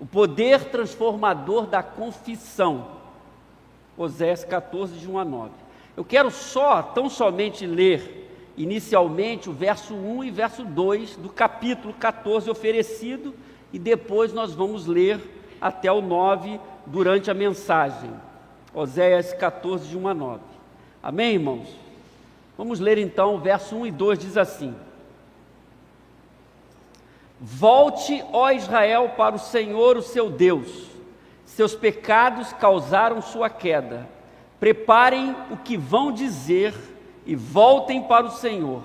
O poder transformador da confissão. Oséias 14, de 1 a 9. Eu quero tão somente ler inicialmente o verso 1 e verso 2 do capítulo 14 oferecido, e depois nós vamos ler até o 9 durante a mensagem. Oséias 14, de 1 a 9. Amém, irmãos? Vamos ler então o verso 1 e 2, diz assim: Volte, ó Israel, para o Senhor, o seu Deus. Seus pecados causaram sua queda. Preparem o que vão dizer e voltem para o Senhor.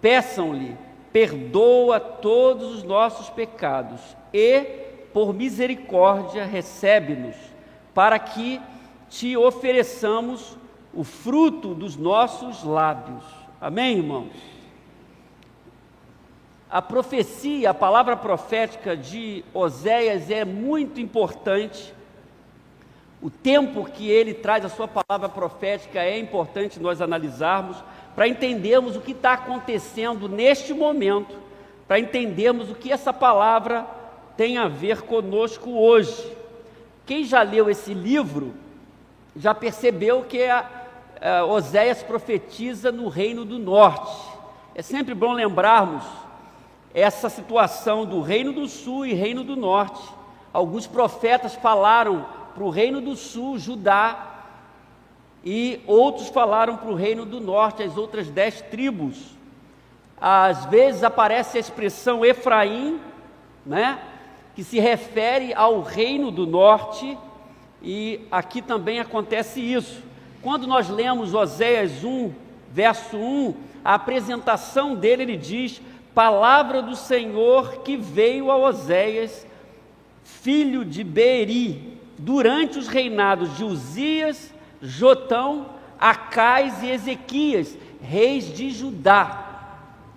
Peçam-lhe, perdoa todos os nossos pecados e, por misericórdia, recebe-nos, para que te ofereçamos o fruto dos nossos lábios. Amém, irmãos? A profecia, a palavra profética de Oséias é muito importante. O tempo que ele traz a sua palavra profética é importante nós analisarmos, para entendermos o que está acontecendo neste momento, para entendermos o que essa palavra tem a ver conosco hoje. Quem já leu esse livro, já percebeu que Oséias profetiza no Reino do Norte. É sempre bom lembrarmos essa situação do Reino do Sul e Reino do Norte. Alguns profetas falaram para o Reino do Sul, Judá, e outros falaram para o Reino do Norte, as outras 10 tribos. Às vezes aparece a expressão Efraim, que se refere ao Reino do Norte, e aqui também acontece isso. Quando nós lemos Oséias 1, verso 1, a apresentação dele, ele diz: palavra do Senhor que veio a Oséias, filho de Beeri, durante os reinados de Uzias, Jotão, Acais e Ezequias, reis de Judá,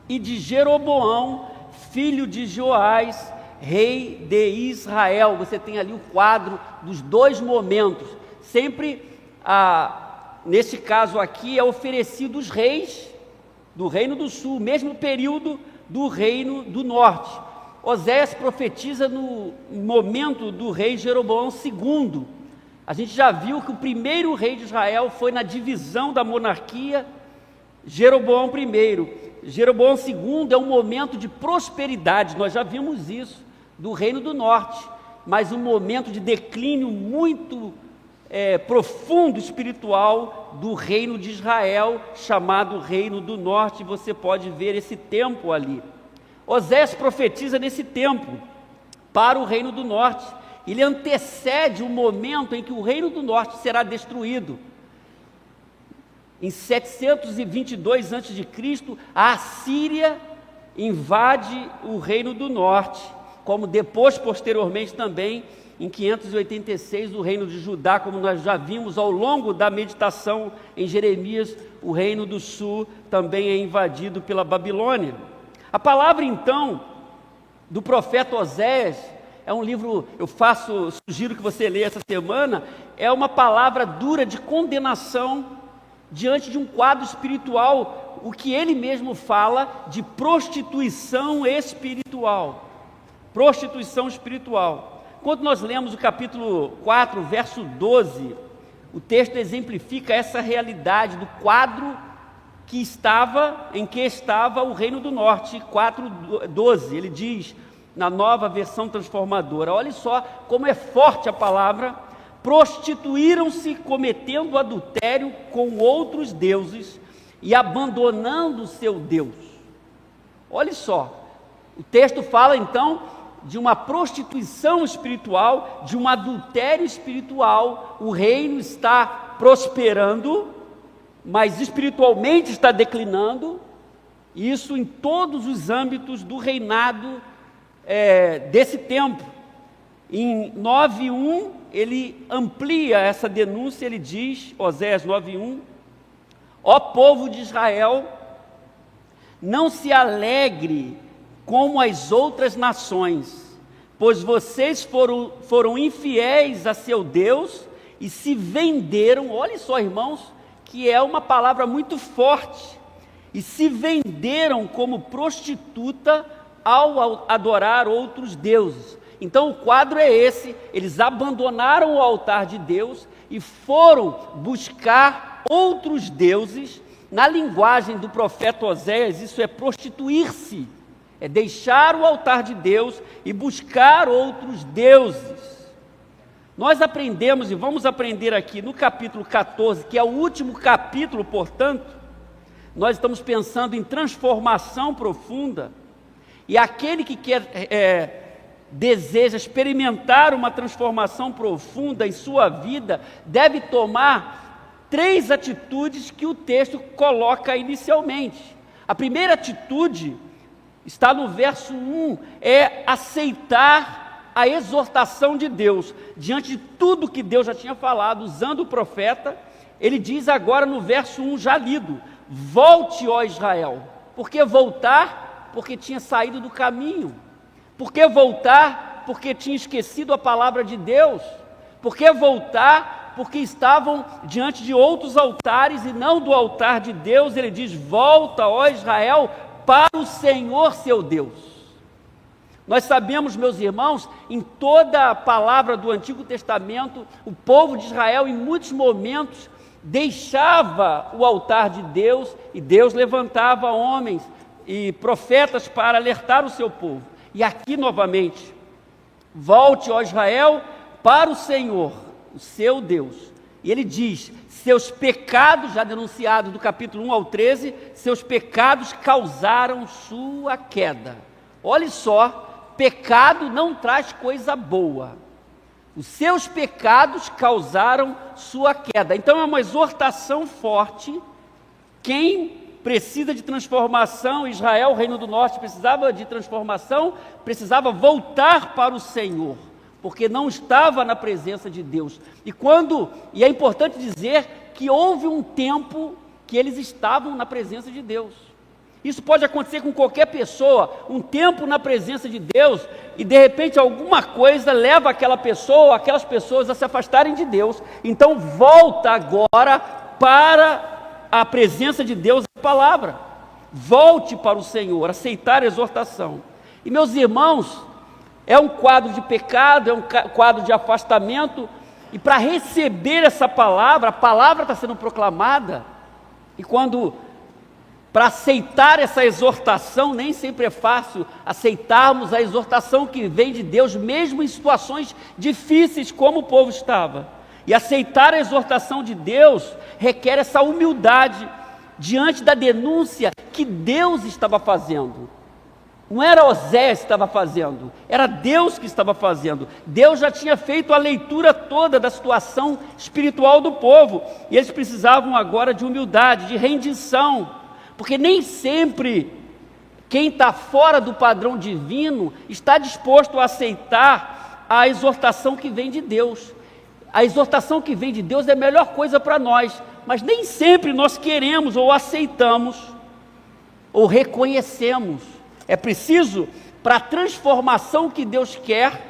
e de Jeroboão, filho de Joás, rei de Israel. Você tem ali o quadro dos dois momentos. Sempre, nesse caso aqui, é oferecido os reis do Reino do Sul, mesmo período do Reino do Norte. Oséias profetiza no momento do rei Jeroboão II. A gente já viu que o primeiro rei de Israel foi na divisão da monarquia, Jeroboão I. Jeroboão II é um momento de prosperidade, nós já vimos isso, do Reino do Norte, mas um momento de declínio muito profundo espiritual do Reino de Israel, chamado Reino do Norte. Você pode ver esse tempo ali. Oséias profetiza nesse tempo para o Reino do Norte. Ele antecede o momento em que o Reino do Norte será destruído. Em 722 a.C., a Assíria invade o Reino do Norte, como depois, posteriormente também, em 586, o Reino de Judá, como nós já vimos ao longo da meditação em Jeremias, o Reino do Sul também é invadido pela Babilônia. A palavra, então, do profeta Oséias, é um livro, sugiro que você leia essa semana, é uma palavra dura de condenação diante de um quadro espiritual, o que ele mesmo fala de prostituição espiritual. Prostituição espiritual. Quando nós lemos o capítulo 4, verso 12, o texto exemplifica essa realidade do quadro em que estava o Reino do Norte. 4:12, ele diz, na Nova Versão Transformadora, olha só como é forte a palavra: prostituíram-se cometendo adultério com outros deuses e abandonando o seu Deus. Olha só, o texto fala então de uma prostituição espiritual, de um adultério espiritual. O reino está prosperando, mas espiritualmente está declinando. Isso em todos os âmbitos do reinado desse tempo. Em 9:1 ele amplia essa denúncia, ele diz, Oséias 9:1: ó povo de Israel, não se alegre como as outras nações, pois vocês foram infiéis a seu Deus e se venderam. Olha só, irmãos, que é uma palavra muito forte. E se venderam como prostituta ao adorar outros deuses. Então o quadro é esse: eles abandonaram o altar de Deus e foram buscar outros deuses. Na linguagem do profeta Oséias, isso é prostituir-se, é deixar o altar de Deus e buscar outros deuses. Nós aprendemos e vamos aprender aqui no capítulo 14, que é o último capítulo, portanto, nós estamos pensando em transformação profunda, e aquele que deseja experimentar uma transformação profunda em sua vida, deve tomar 3 atitudes que o texto coloca inicialmente. A primeira atitude está no verso 1, é aceitar a exortação de Deus. Diante de tudo que Deus já tinha falado, usando o profeta, ele diz agora no verso 1 já lido: volte, ó Israel. Por que voltar? Porque tinha saído do caminho. Por que voltar? Porque tinha esquecido a palavra de Deus. Por que voltar? Porque estavam diante de outros altares e não do altar de Deus. Ele diz: volta, ó Israel, para o Senhor seu Deus. Nós sabemos, meus irmãos, em toda a palavra do Antigo Testamento, o povo de Israel em muitos momentos deixava o altar de Deus, e Deus levantava homens e profetas para alertar o seu povo. E aqui novamente: volte, ó Israel, para o Senhor, o seu Deus. E ele diz: seus pecados, já denunciados do capítulo 1 ao 13, seus pecados causaram sua queda. Olhe só, pecado não traz coisa boa. Os seus pecados causaram sua queda. Então é uma exortação forte. Quem precisa de transformação, Israel, o reino do norte, precisava de transformação, precisava voltar para o Senhor, porque não estava na presença de Deus. E é importante dizer que houve um tempo que eles estavam na presença de Deus. Isso pode acontecer com qualquer pessoa, um tempo na presença de Deus, e de repente alguma coisa leva aquela pessoa, aquelas pessoas a se afastarem de Deus. Então volta agora para a presença de Deus, a palavra. Volte para o Senhor, aceitar a exortação. E meus irmãos, é um quadro de pecado, é um quadro de afastamento, e para receber essa palavra, a palavra está sendo proclamada, e para aceitar essa exortação, nem sempre é fácil aceitarmos a exortação que vem de Deus, mesmo em situações difíceis como o povo estava. E aceitar a exortação de Deus requer essa humildade diante da denúncia que Deus estava fazendo. Não era Oséias que estava fazendo, era Deus que estava fazendo. Deus já tinha feito a leitura toda da situação espiritual do povo, e eles precisavam agora de humildade, de rendição, porque nem sempre quem está fora do padrão divino está disposto a aceitar a exortação que vem de Deus. A exortação que vem de Deus é a melhor coisa para nós, mas nem sempre nós queremos ou aceitamos ou reconhecemos. É preciso, para a transformação que Deus quer,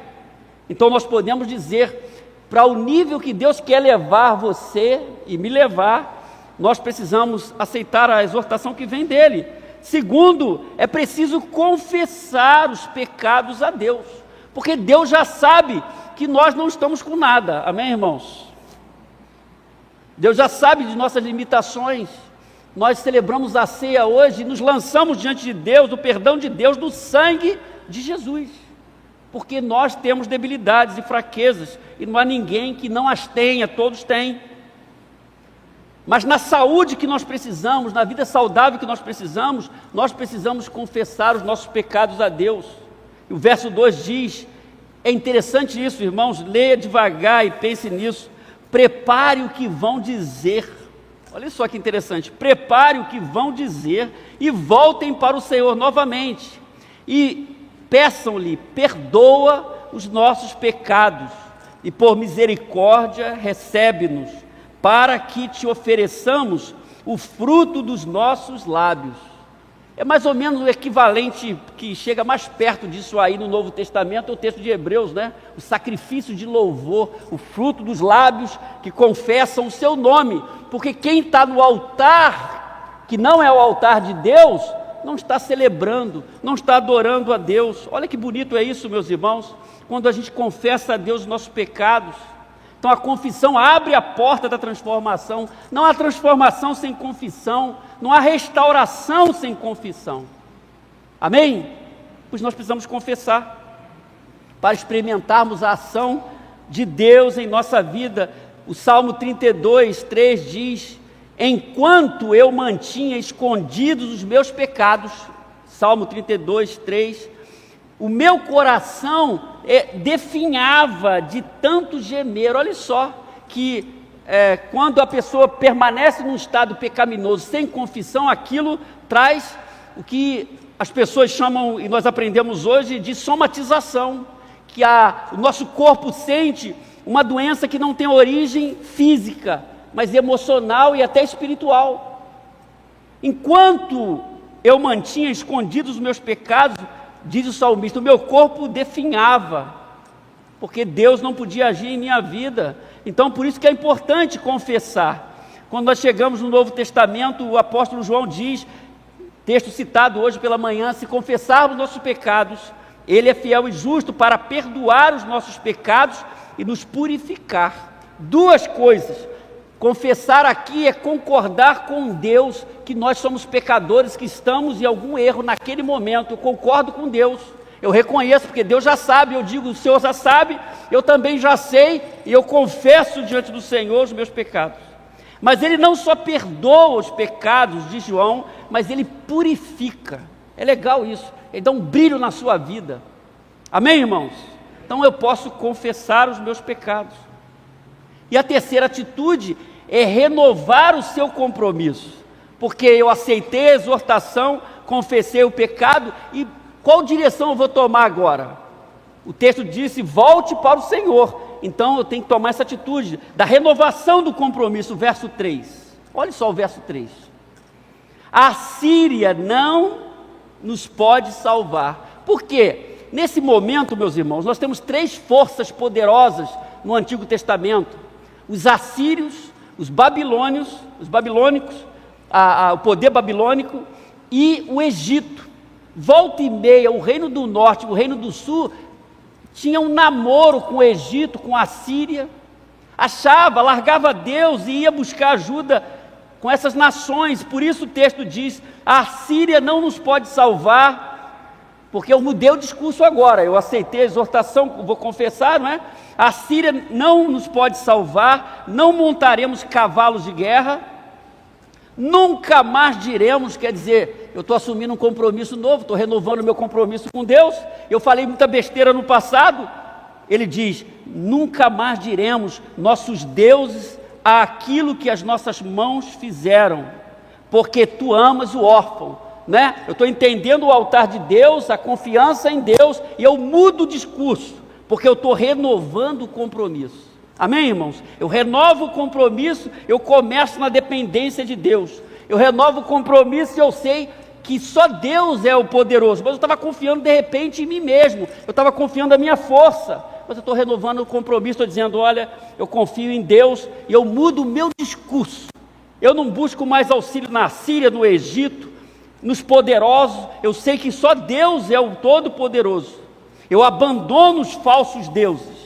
então nós podemos dizer, para o nível que Deus quer levar você e me levar, nós precisamos aceitar a exortação que vem dele. Segundo, é preciso confessar os pecados a Deus, porque Deus já sabe que nós não estamos com nada, amém, irmãos? Deus já sabe de nossas limitações. Nós celebramos a ceia hoje e nos lançamos diante de Deus, do perdão de Deus, do sangue de Jesus, porque nós temos debilidades e fraquezas, e não há ninguém que não as tenha, todos têm. Mas na saúde que nós precisamos, na vida saudável que nós precisamos confessar os nossos pecados a Deus. E o verso 2 diz, é interessante isso, irmãos, leia devagar e pense nisso: prepare o que vão dizer. Olha só que interessante: prepare o que vão dizer e voltem para o Senhor novamente, e peçam-lhe, perdoa os nossos pecados, e por misericórdia recebe-nos, para que te ofereçamos o fruto dos nossos lábios. É mais ou menos o equivalente que chega mais perto disso aí no Novo Testamento, é o texto de Hebreus, né? O sacrifício de louvor, o fruto dos lábios que confessam o seu nome, porque quem está no altar, que não é o altar de Deus, não está celebrando, não está adorando a Deus. Olha que bonito é isso, meus irmãos. quando a gente confessa a Deus os nossos pecados. Então a confissão abre a porta da transformação. Não há transformação sem confissão, não há restauração sem confissão. Amém? Pois nós precisamos confessar para experimentarmos a ação de Deus em nossa vida. O Salmo 32, 3 diz: enquanto eu mantinha escondidos os meus pecados, Salmo 32, 3, o meu coração definhava de tanto gemer. Olha só, que quando a pessoa permanece num estado pecaminoso, sem confissão, aquilo traz o que as pessoas chamam, e nós aprendemos hoje, de somatização, que o nosso corpo sente uma doença que não tem origem física, mas emocional e até espiritual. Enquanto eu mantinha escondidos os meus pecados, diz o salmista, o meu corpo definhava, porque Deus não podia agir em minha vida. Então por isso que é importante confessar. Quando nós chegamos no Novo Testamento, o apóstolo João diz, texto citado hoje pela manhã, se confessarmos nossos pecados, Ele é fiel e justo para perdoar os nossos pecados e nos purificar. Duas coisas. Confessar aqui é concordar com Deus que nós somos pecadores, que estamos em algum erro naquele momento. Eu concordo com Deus, eu reconheço, porque Deus já sabe. Eu digo, o Senhor já sabe, eu também já sei, e eu confesso diante do Senhor os meus pecados. Mas Ele não só perdoa os pecados de João, mas Ele purifica. É legal isso, Ele dá um brilho na sua vida. Amém, irmãos? Então eu posso confessar os meus pecados. E a terceira atitude é renovar o seu compromisso, porque eu aceitei a exortação, confessei o pecado, e qual direção eu vou tomar agora? O texto disse, volte para o Senhor. Então eu tenho que tomar essa atitude da renovação do compromisso, verso 3. Olha só o verso 3. A Síria não nos pode salvar. Por quê? Nesse momento, meus irmãos, nós temos três forças poderosas no Antigo Testamento: os assírios, os babilônicos, o poder babilônico e o Egito. Volta e meia, o reino do norte, o reino do sul, tinha um namoro com o Egito, com a Síria, largava Deus e ia buscar ajuda com essas nações. Por isso o texto diz, a Síria não nos pode salvar, porque eu mudei o discurso agora, eu aceitei a exortação, vou confessar, não é? A Síria não nos pode salvar, não montaremos cavalos de guerra, nunca mais diremos, quer dizer, eu estou assumindo um compromisso novo, estou renovando o meu compromisso com Deus. Eu falei muita besteira no passado. Ele diz, nunca mais diremos, nossos deuses, aquilo que as nossas mãos fizeram, porque tu amas o órfão, né? Eu estou entendendo o altar de Deus, a confiança em Deus, e eu mudo o discurso, porque eu estou renovando o compromisso. Amém, irmãos? Eu renovo o compromisso, eu começo na dependência de Deus. Eu renovo o compromisso e eu sei que só Deus é o poderoso. Mas eu estava confiando de repente em mim mesmo, eu estava confiando na minha força. Mas eu estou renovando o compromisso, estou dizendo, olha, eu confio em Deus e eu mudo o meu discurso. Eu não busco mais auxílio na Síria, no Egito, nos poderosos. Eu sei que só Deus é o Todo-Poderoso. Eu abandono os falsos deuses.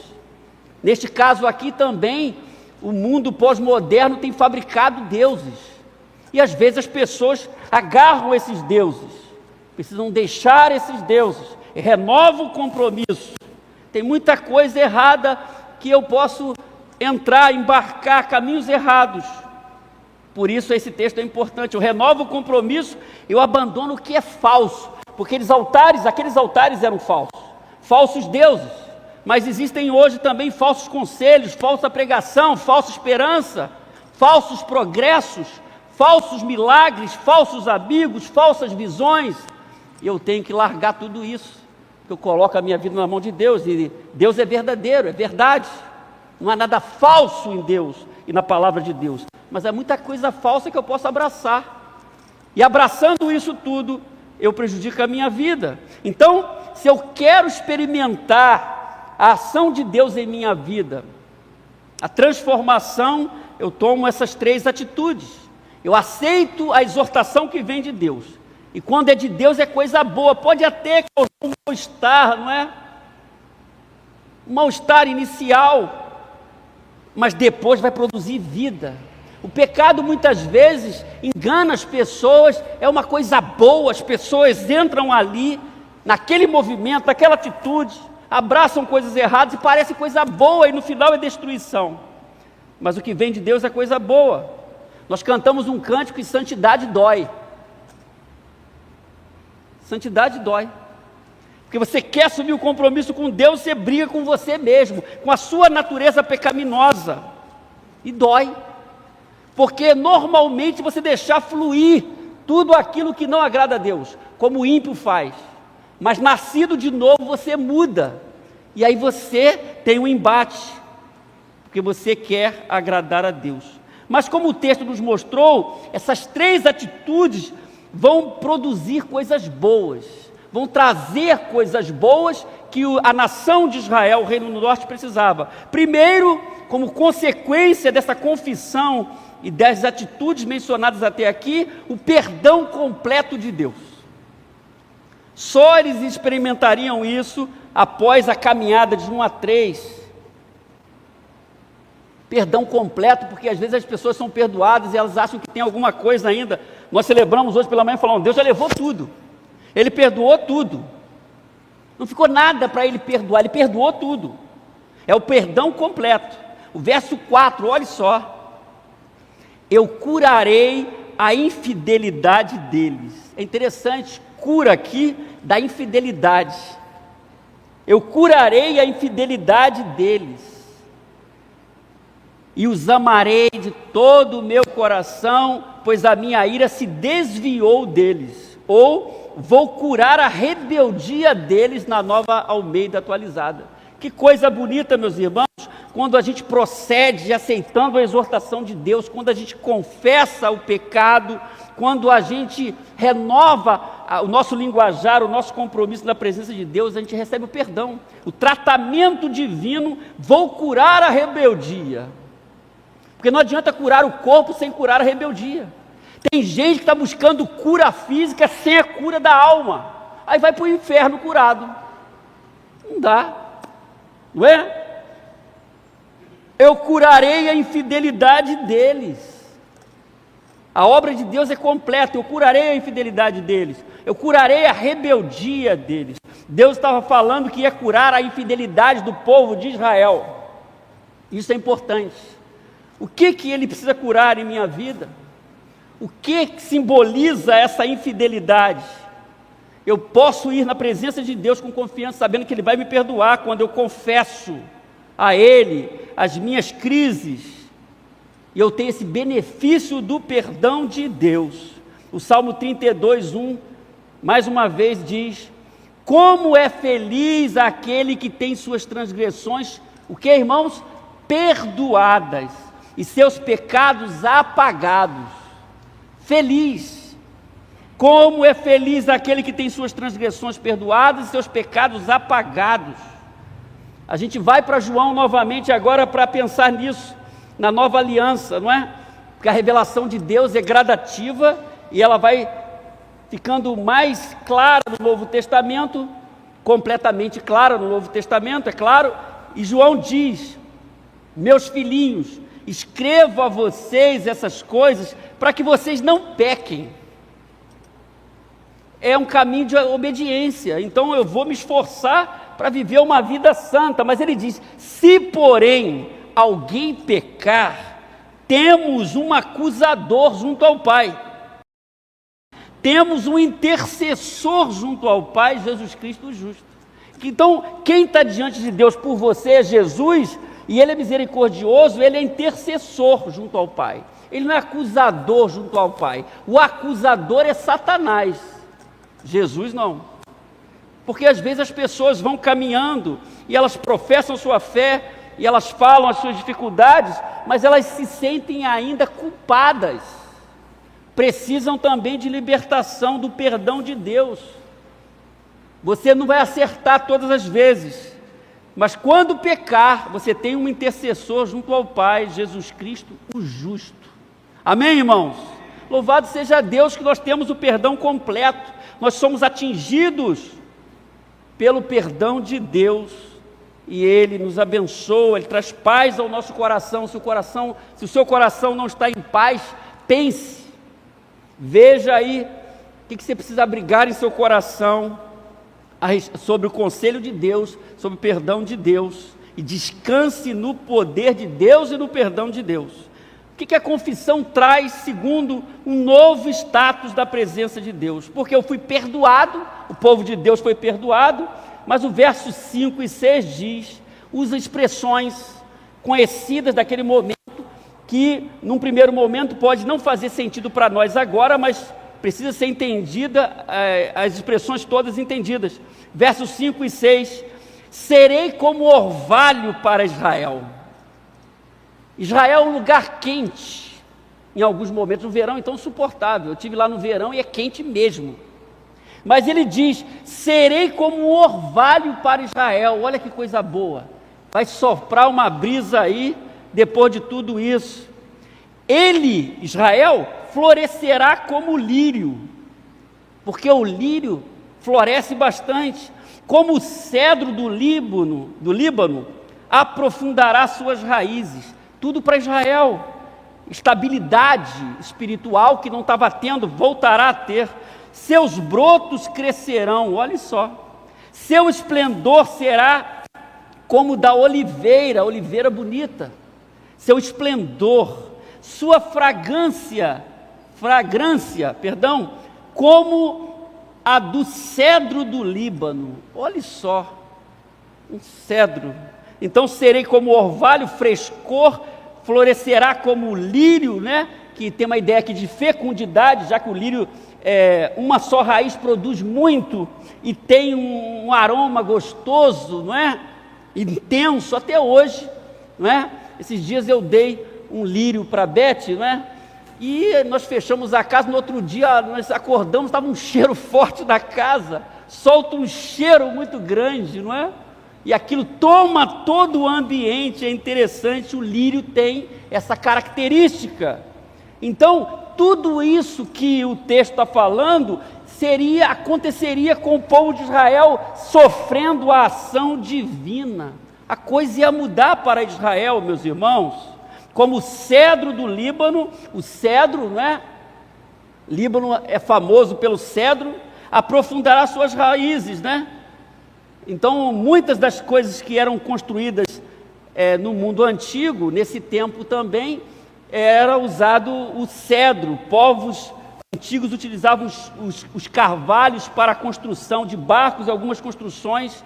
Neste caso aqui também, o mundo pós-moderno tem fabricado deuses. E às vezes as pessoas agarram esses deuses. Precisam deixar esses deuses. Renova o compromisso. Tem muita coisa errada que eu posso embarcar caminhos errados. Por isso esse texto é importante. Eu renovo o compromisso, eu abandono o que é falso. Porque aqueles altares eram falsos. Falsos deuses. Mas existem hoje também falsos conselhos, falsa pregação, falsa esperança, falsos progressos, falsos milagres, falsos amigos, falsas visões. E eu tenho que largar tudo isso, porque eu coloco a minha vida na mão de Deus, e Deus é verdadeiro, é verdade. Não há nada falso em Deus e na palavra de Deus, mas há muita coisa falsa que eu posso abraçar. E abraçando isso tudo, eu prejudico a minha vida. Então, se eu quero experimentar a ação de Deus em minha vida, a transformação, eu tomo essas três atitudes. Eu aceito a exortação que vem de Deus, e quando é de Deus é coisa boa. Pode até que eu não vou estar, não é? um mal-estar inicial, mas depois vai produzir vida. O pecado muitas vezes engana as pessoas, é uma coisa boa, as pessoas entram ali, naquele movimento, naquela atitude, abraçam coisas erradas e parece coisa boa e no final é destruição. Mas o que vem de Deus é coisa boa. Nós cantamos um cântico e santidade dói. Santidade dói. Porque você quer assumir o compromisso com Deus, você briga com você mesmo, com a sua natureza pecaminosa. E dói. Porque normalmente você deixar fluir tudo aquilo que não agrada a Deus, como o ímpio faz. Mas nascido de novo você muda. E aí você tem um embate. Porque você quer agradar a Deus. Mas como o texto nos mostrou, essas 3 atitudes vão produzir coisas boas. Vão trazer coisas boas que a nação de Israel, o Reino do Norte, precisava. Primeiro, como consequência dessa confissão e das atitudes mencionadas até aqui, o perdão completo de Deus. Só eles experimentariam isso após a caminhada de 1 a 3. Perdão completo, porque às vezes as pessoas são perdoadas e elas acham que tem alguma coisa ainda. Nós celebramos hoje pela manhã e falamos, Deus já levou tudo. Ele perdoou tudo. Não ficou nada para ele perdoar, ele perdoou tudo. É o perdão completo. O verso 4, olhe só. Eu curarei a infidelidade deles. É interessante, cura aqui da infidelidade. Eu curarei a infidelidade deles. E os amarei de todo o meu coração, pois a minha ira se desviou deles. Ou vou curar a rebeldia deles, na Nova Almeida atualizada. Que coisa bonita, meus irmãos, quando a gente procede aceitando a exortação de Deus, quando a gente confessa o pecado, quando a gente renova o nosso linguajar, o nosso compromisso na presença de Deus, a gente recebe o perdão, o tratamento divino. Vou curar a rebeldia, porque não adianta curar o corpo sem curar a rebeldia. Tem gente que está buscando cura física sem a cura da alma, aí vai para o inferno curado. Não dá, não é? Eu curarei a infidelidade deles. A obra de Deus é completa. Eu curarei a infidelidade deles, eu curarei a rebeldia deles. Deus estava falando que ia curar a infidelidade do povo de Israel. Isso é importante. O que ele precisa curar em minha vida? O que simboliza essa infidelidade? Eu posso ir na presença de Deus com confiança, sabendo que Ele vai me perdoar quando eu confesso a Ele as minhas crises, e eu tenho esse benefício do perdão de Deus. O Salmo 32, 1, mais uma vez diz: como é feliz aquele que tem suas transgressões, o que, irmãos? Perdoadas, e seus pecados apagados. Feliz. Como é feliz aquele que tem suas transgressões perdoadas e seus pecados apagados. A gente vai para João novamente agora para pensar nisso, na nova aliança, não é? Porque a revelação de Deus é gradativa e ela vai ficando mais clara no Novo Testamento, completamente clara no Novo Testamento, é claro. E João diz: meus filhinhos, escrevo a vocês essas coisas para que vocês não pequem. É um caminho de obediência, então eu vou me esforçar para viver uma vida santa. Mas ele diz: se porém alguém pecar, temos um acusador junto ao Pai, temos um intercessor junto ao Pai, Jesus Cristo o justo. Então quem está diante de Deus por você é Jesus, e Ele é misericordioso, Ele é intercessor junto ao Pai. Ele não é acusador junto ao Pai. O acusador é Satanás, Jesus não. Porque às vezes as pessoas vão caminhando e elas professam sua fé e elas falam as suas dificuldades, mas elas se sentem ainda culpadas. Precisam também de libertação, do perdão de Deus. Você não vai acertar todas as vezes, mas quando pecar, você tem um intercessor junto ao Pai, Jesus Cristo, o justo. Amém, irmãos? Louvado seja Deus que nós temos o perdão completo. Nós somos atingidos pelo perdão de Deus e Ele nos abençoa, Ele traz paz ao nosso coração. Se o seu coração não está em paz, pense, veja aí o que você precisa abrigar em seu coração sobre o conselho de Deus, sobre o perdão de Deus, e descanse no poder de Deus e no perdão de Deus. O que a confissão traz segundo um novo status da presença de Deus? Porque eu fui perdoado, o povo de Deus foi perdoado, mas o verso 5 e 6 usa expressões conhecidas daquele momento, que num primeiro momento pode não fazer sentido para nós agora, mas precisa ser entendida, as expressões todas entendidas. Versos 5 e 6, serei como orvalho para Israel. Israel é um lugar quente, em alguns momentos, no verão então suportável, eu estive lá no verão e é quente mesmo, mas ele diz, serei como um orvalho para Israel. Olha que coisa boa, vai soprar uma brisa aí, depois de tudo isso. Ele, Israel, florescerá como o lírio, porque o lírio floresce bastante, como o cedro do Líbano, aprofundará suas raízes. Tudo para Israel, estabilidade espiritual que não estava tendo, voltará a ter. Seus brotos crescerão, olha só, seu esplendor será como da oliveira bonita, seu esplendor, sua fragrância, como a do cedro do Líbano. Olha só, um cedro. Então serei como orvalho, frescor, florescerá como o lírio, né? Que tem uma ideia aqui de fecundidade, já que o lírio, uma só raiz produz muito, e tem um aroma gostoso, não é? Intenso, até hoje, não é? Esses dias eu dei um lírio para a Beth, não é? E nós fechamos a casa, no outro dia nós acordamos, estava um cheiro forte da casa, solta um cheiro muito grande, não é? E aquilo toma todo o ambiente. É interessante, o lírio tem essa característica. Então, tudo isso que o texto está falando, aconteceria com o povo de Israel sofrendo a ação divina. A coisa ia mudar para Israel, meus irmãos, como o cedro do Líbano. O cedro, né? Líbano é famoso pelo cedro, aprofundará suas raízes, né? Então, muitas das coisas que eram construídas no mundo antigo, nesse tempo também, era usado o cedro. Povos antigos utilizavam os carvalhos para a construção de barcos, algumas construções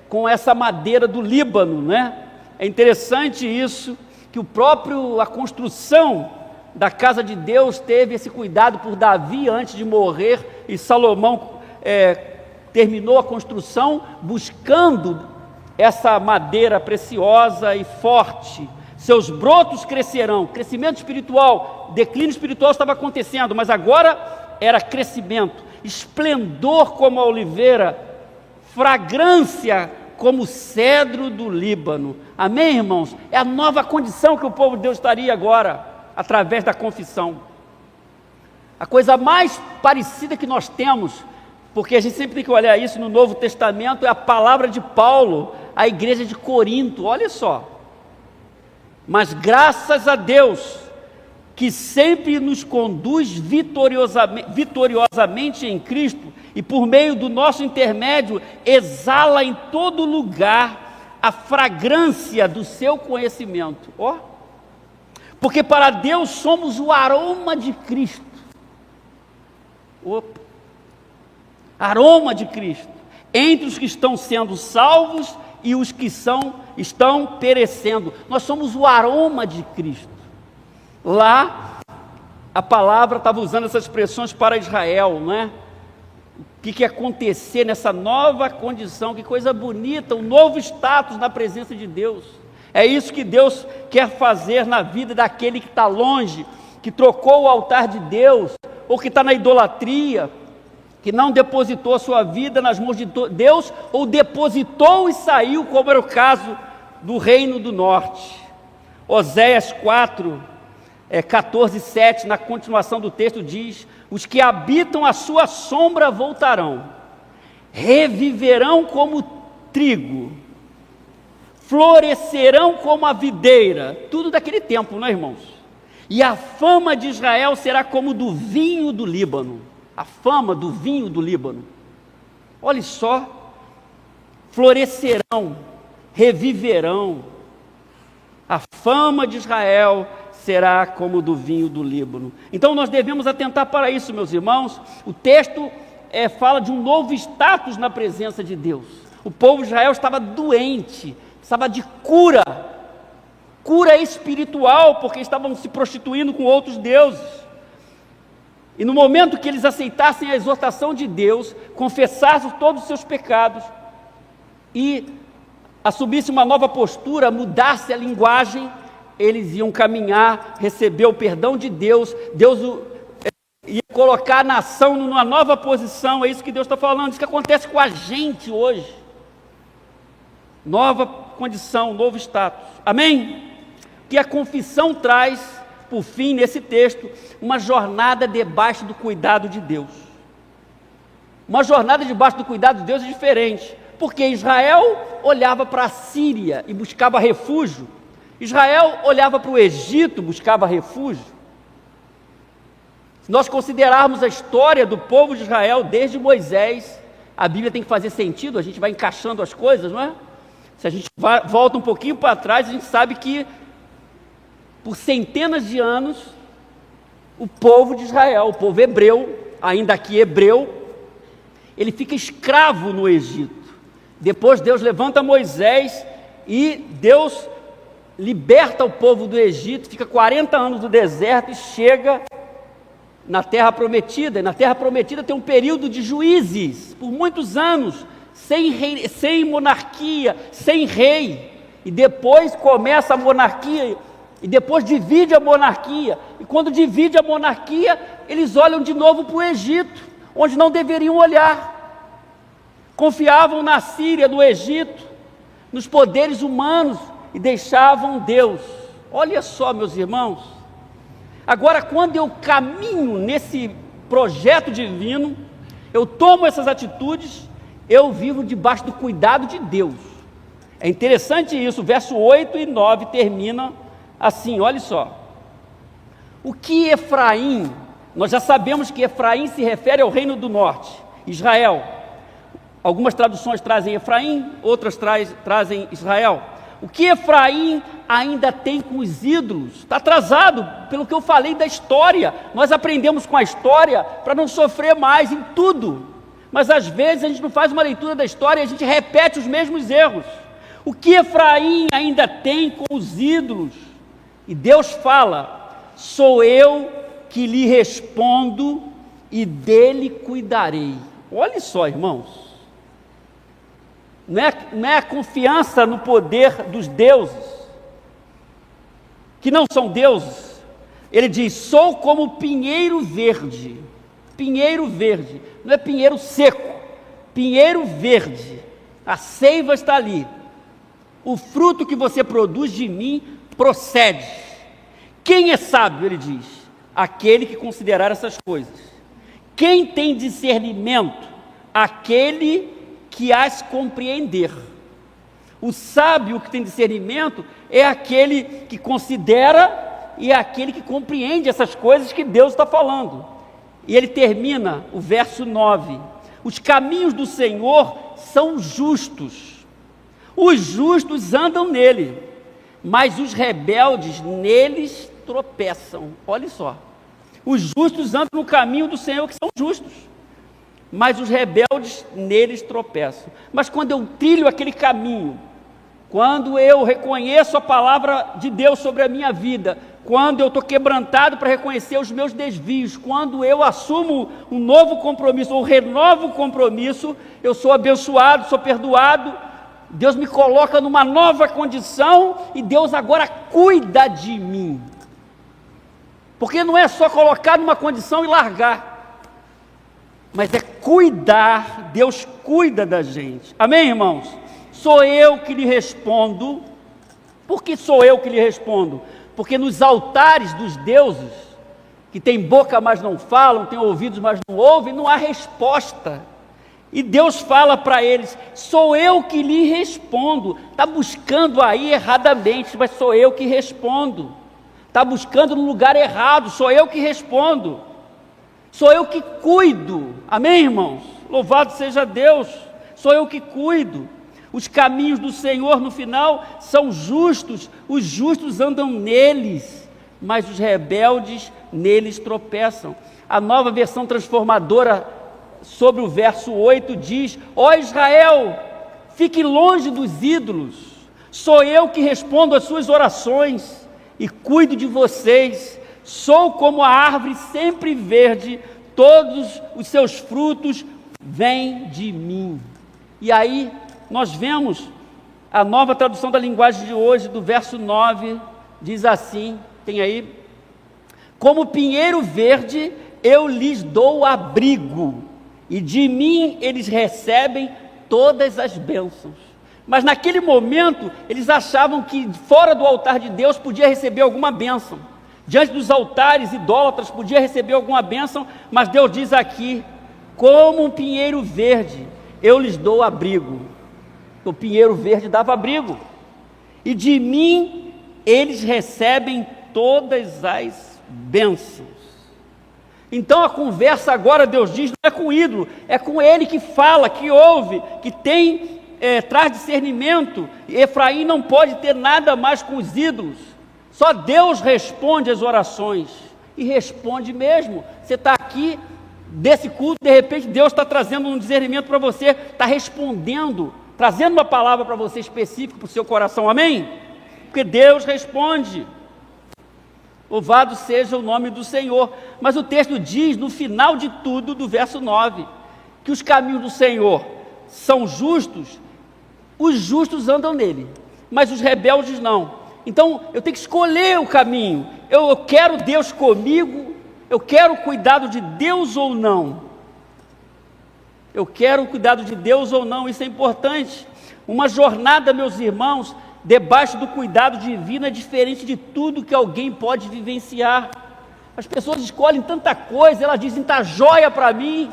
com essa madeira do Líbano, né? É interessante isso, que a construção da casa de Deus teve esse cuidado por Davi antes de morrer, e Salomão terminou a construção buscando essa madeira preciosa e forte. Seus brotos crescerão, crescimento espiritual, declínio espiritual estava acontecendo, mas agora era crescimento, esplendor como a oliveira, fragrância como o cedro do Líbano. Amém, irmãos? É a nova condição que o povo de Deus estaria agora, através da confissão. A coisa mais parecida que nós temos, porque a gente sempre tem que olhar isso no Novo Testamento, é a palavra de Paulo à igreja de Corinto. Olha só, mas graças a Deus, que sempre nos conduz vitoriosamente em Cristo, e por meio do nosso intermédio, exala em todo lugar a fragrância do seu conhecimento. Porque para Deus somos o aroma de Cristo. Aroma de Cristo, entre os que estão sendo salvos e os que estão perecendo. Nós somos o aroma de Cristo. Lá, a palavra estava usando essas expressões para Israel, não é? O que ia acontecer nessa nova condição, que coisa bonita, um novo status na presença de Deus. É isso que Deus quer fazer na vida daquele que está longe, que trocou o altar de Deus, ou que está na idolatria, que não depositou a sua vida nas mãos de Deus, ou depositou e saiu, como era o caso do Reino do Norte. Oséias 4, 14, 7, na continuação do texto diz: os que habitam a sua sombra voltarão, reviverão como trigo, florescerão como a videira, tudo daquele tempo, não é, irmãos? E a fama de Israel será como do vinho do Líbano, a fama do vinho do Líbano. Olha só, florescerão, reviverão, a fama de Israel será como do vinho do Líbano. Então nós devemos atentar para isso, meus irmãos. O texto fala de um novo status na presença de Deus. O povo de Israel estava doente, precisava de cura espiritual, porque estavam se prostituindo com outros deuses. E no momento que eles aceitassem a exortação de Deus, confessassem todos os seus pecados e assumissem uma nova postura, mudasse a linguagem, eles iam caminhar, receber o perdão de Deus, Deus ia colocar a nação numa nova posição. É isso que Deus está falando, isso que acontece com a gente hoje. Nova condição, novo status, amém? Que a confissão traz, por fim, nesse texto, uma jornada debaixo do cuidado de Deus. Uma jornada debaixo do cuidado de Deus é diferente, porque Israel olhava para a Síria e buscava refúgio, Israel olhava para o Egito, buscava refúgio. Se nós considerarmos a história do povo de Israel desde Moisés, a Bíblia tem que fazer sentido, a gente vai encaixando as coisas, não é? Se a gente volta um pouquinho para trás, a gente sabe que por centenas de anos, o povo de Israel, o povo hebreu, ainda aqui hebreu, ele fica escravo no Egito. Depois Deus levanta Moisés e Deus liberta o povo do Egito, fica 40 anos no deserto e chega na Terra Prometida. E na Terra Prometida tem um período de juízes, por muitos anos, sem monarquia, sem rei. E depois começa a monarquia, e depois divide a monarquia. E quando divide a monarquia, eles olham de novo para o Egito, onde não deveriam olhar. Confiavam na Síria, no Egito, nos poderes humanos, e deixavam Deus. Olha só, meus irmãos, agora quando eu caminho nesse projeto divino, eu tomo essas atitudes, eu vivo debaixo do cuidado de Deus. É interessante isso, verso 8 e 9 termina assim, olha só. O que Efraim, nós já sabemos que Efraim se refere ao reino do norte, Israel. Algumas traduções trazem Efraim, outras trazem Israel. O que Efraim ainda tem com os ídolos? Está atrasado, pelo que eu falei da história. Nós aprendemos com a história para não sofrer mais em tudo. Mas às vezes a gente não faz uma leitura da história e a gente repete os mesmos erros. O que Efraim ainda tem com os ídolos? E Deus fala: sou eu que lhe respondo e dele cuidarei. Olha só, irmãos. Não é a confiança no poder dos deuses, que não são deuses. Ele diz: sou como pinheiro verde. Pinheiro verde, não é pinheiro seco, pinheiro verde. A seiva está ali. O fruto que você produz de mim procede. Quem é sábio, ele diz? Aquele que considerar essas coisas. Quem tem discernimento? Aquele que as compreender. O sábio que tem discernimento é aquele que considera e é aquele que compreende essas coisas que Deus está falando. E ele termina o verso 9: os caminhos do Senhor são justos, os justos andam nele, mas os rebeldes neles tropeçam. Olha só, os justos andam no caminho do Senhor, que são justos, mas os rebeldes neles tropeçam. Mas quando eu trilho aquele caminho, quando eu reconheço a palavra de Deus sobre a minha vida, quando eu estou quebrantado para reconhecer os meus desvios, quando eu assumo um novo compromisso, ou renovo o compromisso, eu sou abençoado, sou perdoado, Deus me coloca numa nova condição, e Deus agora cuida de mim, porque não é só colocar numa condição e largar, mas é cuidar. Deus cuida da gente, amém, irmãos? Sou eu que lhe respondo. Por que sou eu que lhe respondo? Porque nos altares dos deuses, que tem boca mas não falam, tem ouvidos mas não ouvem, não há resposta. E Deus fala para eles: sou eu que lhe respondo. Está buscando aí erradamente, mas sou eu que respondo. Está buscando no lugar errado, sou eu que respondo. Sou eu que cuido. Amém, irmãos? Louvado seja Deus. Sou eu que cuido. Os caminhos do Senhor no final são justos, os justos andam neles, mas os rebeldes neles tropeçam. A Nova Versão Transformadora, sobre o verso 8, diz: ó Israel, fique longe dos ídolos, sou eu que respondo às suas orações e cuido de vocês. Sou como a árvore sempre verde, todos os seus frutos vêm de mim. E aí nós vemos a Nova Tradução da Linguagem de hoje, do verso 9, diz assim, tem aí: como pinheiro verde eu lhes dou abrigo, e de mim eles recebem todas as bênçãos. Mas naquele momento eles achavam que fora do altar de Deus podia receber alguma bênção, diante dos altares idólatras podia receber alguma bênção, mas Deus diz aqui: como um pinheiro verde eu lhes dou abrigo. O pinheiro verde dava abrigo, e de mim eles recebem todas as bênçãos. Então a conversa agora, Deus diz, não é com o ídolo, é com ele que fala, que ouve, que tem, traz discernimento. Efraim não pode ter nada mais com os ídolos, só Deus responde às orações, e responde mesmo. Você está aqui, desse culto, de repente Deus está trazendo um discernimento para você, está respondendo, trazendo uma palavra para você específica, para o seu coração, amém? Porque Deus responde. Louvado seja o nome do Senhor. Mas o texto diz, no final de tudo, do verso 9, que os caminhos do Senhor são justos, os justos andam nele, mas os rebeldes não. Então eu tenho que escolher o caminho. Eu quero Deus comigo, eu quero o cuidado de Deus ou não? Eu quero o cuidado de Deus ou não? Isso é importante. Uma jornada, meus irmãos, debaixo do cuidado divino é diferente de tudo que alguém pode vivenciar. As pessoas escolhem tanta coisa, elas dizem: está jóia para mim,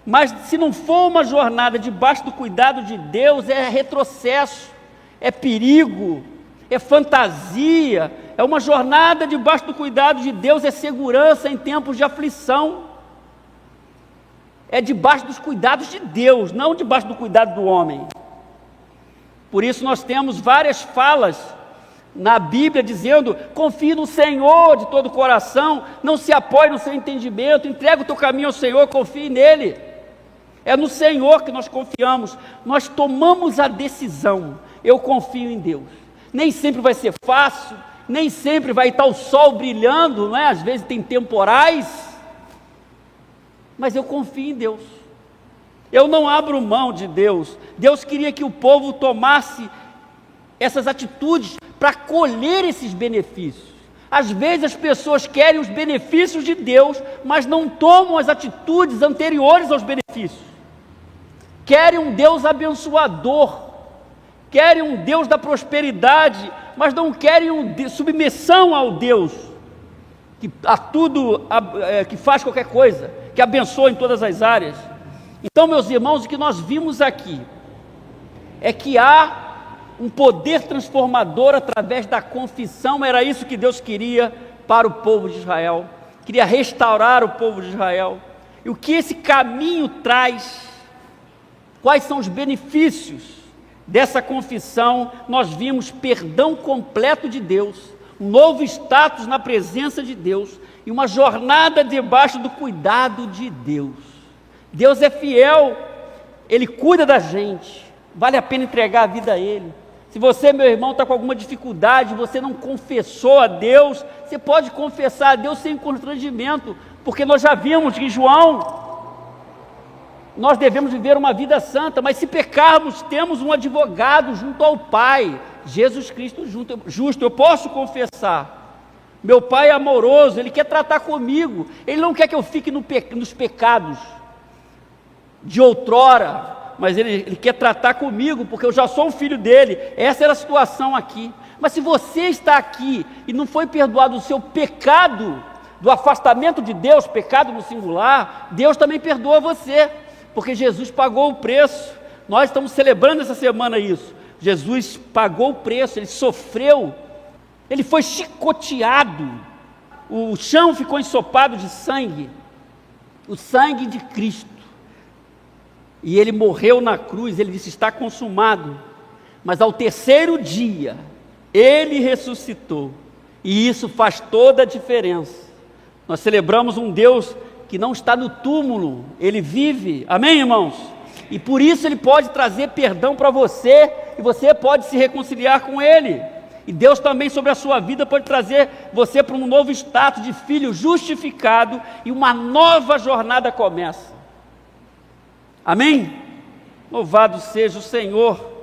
mas se não for uma jornada debaixo do cuidado de Deus, é retrocesso, é perigo, é fantasia. É uma jornada debaixo do cuidado de Deus, é segurança em tempos de aflição. É debaixo dos cuidados de Deus, não debaixo do cuidado do homem. Por isso nós temos várias falas na Bíblia dizendo: confie no Senhor de todo o coração, não se apoie no seu entendimento, entrega o teu caminho ao Senhor, confie nele. É no Senhor que nós confiamos, nós tomamos a decisão: eu confio em Deus. Nem sempre vai ser fácil, nem sempre vai estar o sol brilhando, não é? Às vezes tem temporais, mas eu confio em Deus. Eu não abro mão de Deus. Deus queria que o povo tomasse essas atitudes para colher esses benefícios. Às vezes as pessoas querem os benefícios de Deus, mas não tomam as atitudes anteriores aos benefícios. Querem um Deus abençoador, querem um Deus da prosperidade, mas não querem submissão ao Deus que a tudo, que faz qualquer coisa, que abençoa em todas as áreas. Então, meus irmãos, o que nós vimos aqui é que há um poder transformador através da confissão. Era isso que Deus queria para o povo de Israel, queria restaurar o povo de Israel. E o que esse caminho traz, quais são os benefícios dessa confissão? Nós vimos perdão completo de Deus, um novo status na presença de Deus e uma jornada debaixo do cuidado de Deus. Deus é fiel, Ele cuida da gente, vale a pena entregar a vida a Ele. Se você, meu irmão, está com alguma dificuldade, você não confessou a Deus, você pode confessar a Deus sem constrangimento, porque nós já vimos que João, nós devemos viver uma vida santa, mas se pecarmos, temos um advogado junto ao Pai, Jesus Cristo justo. Eu posso confessar, meu Pai é amoroso, Ele quer tratar comigo, Ele não quer que eu fique nos pecados de outrora, mas ele quer tratar comigo, porque eu já sou um filho dele. Essa era a situação aqui. Mas se você está aqui e não foi perdoado o seu pecado do afastamento de Deus, pecado no singular, Deus também perdoa você. Porque Jesus pagou o preço. Nós estamos celebrando essa semana isso. Jesus pagou o preço, ele sofreu, ele foi chicoteado, o chão ficou ensopado de sangue, o sangue de Cristo. E ele morreu na cruz, ele disse: está consumado. Mas ao terceiro dia, ele ressuscitou. E isso faz toda a diferença. Nós celebramos um Deus que não está no túmulo, ele vive. Amém, irmãos? E por isso ele pode trazer perdão para você, e você pode se reconciliar com ele. E Deus também sobre a sua vida pode trazer você para um novo status de filho justificado, e uma nova jornada começa. Amém? Louvado seja o Senhor.